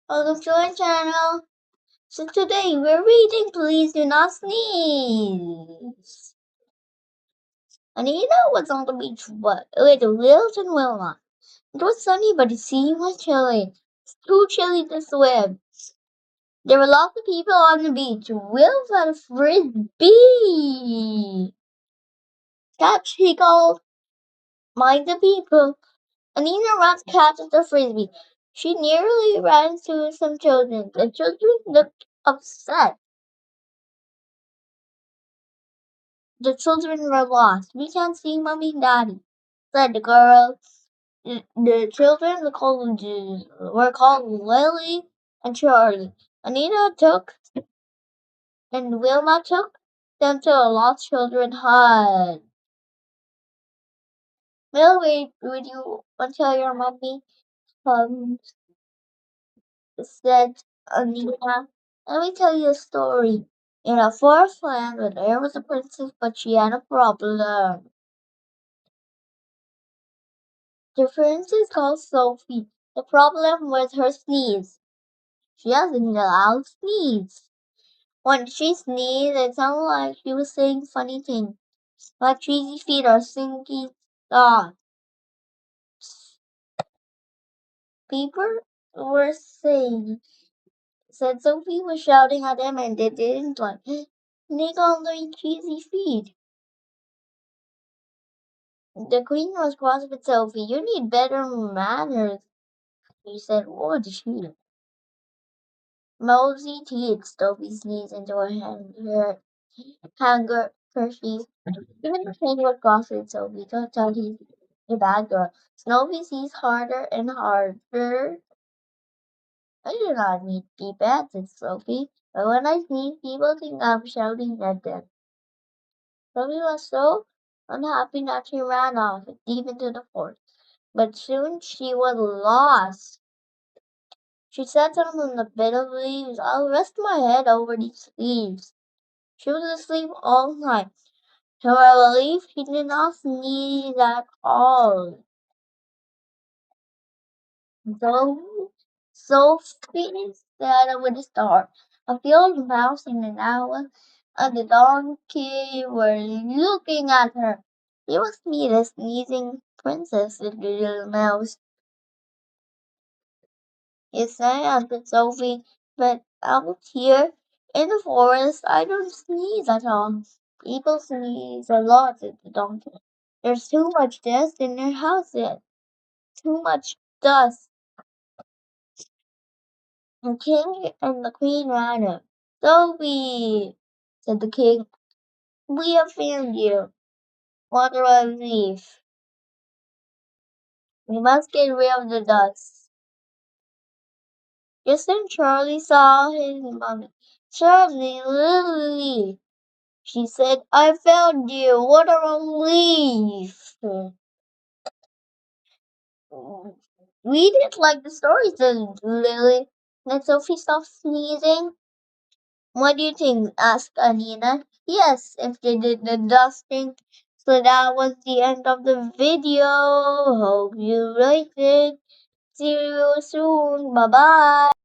Welcome to our channel. So today we're reading Please Do Not Sneeze. Anita was on the beach with Wilt and Wilma. It was sunny but the sea was chilly. It's too chilly to swim. There were lots of people on the beach. Wilt had a frisbee. Catch, he called. Mind the people. Anita ran to catch the frisbee. She nearly ran into some children. The children looked upset. The children were lost. We can't see Mommy and Daddy, said the girl. The children were called Lily and Charlie. Anita took and Wilma took them to a lost children hut. Will, wait, would you want to tell your mommy? Um, said Anita. Let me tell you a story. In a forest land where there was a princess, but she had a problem. The princess called Sophie. The problem was her sneeze. She hasn't a loud sneeze. When she sneezed, it sounded like she was saying funny things, like cheesy feet or stinky dogs. People were saying, said Sophie was shouting at them and they didn't like. They called her cheesy feet. The queen was cross with Sophie. You need better manners, she said. What did she? Mosey teeth. Sophie sneezed into her hand. Her handkerchief. Even the king was cross with Sophie. Don't tell he's a bad girl. Snowy sees harder and harder. I do not mean to be bad, said Sophie. But when I sneeze, people think I'm shouting at them. Sophie was so unhappy that she ran off deep into the forest. But soon she was lost. She sat down on a bed of leaves. I'll rest my head over these leaves. She was asleep all night. To her relief, she did not sneeze at all. So, Sophie said with a start. A field mouse and an owl and the donkey were looking at her. You must meet a sneezing princess, the little mouse. Yes, I answered Sophie, but out here in the forest I don't sneeze at all. People sneeze a lot at the donkey. There's too much dust in their houses. Too much dust. The king and the queen ran up. Sophie, said the king, we have found you. What a relief. We must get rid of the dust. Just then Charlie saw his mommy. Charlie, Lily, she said, I found you. What a relief. Read it like the story said, Lily. Then Sophie stopped sneezing. What do you think? Asked Anina. Yes, if they did the dusting. So that was the end of the video. Hope you liked it. See you soon. Bye bye.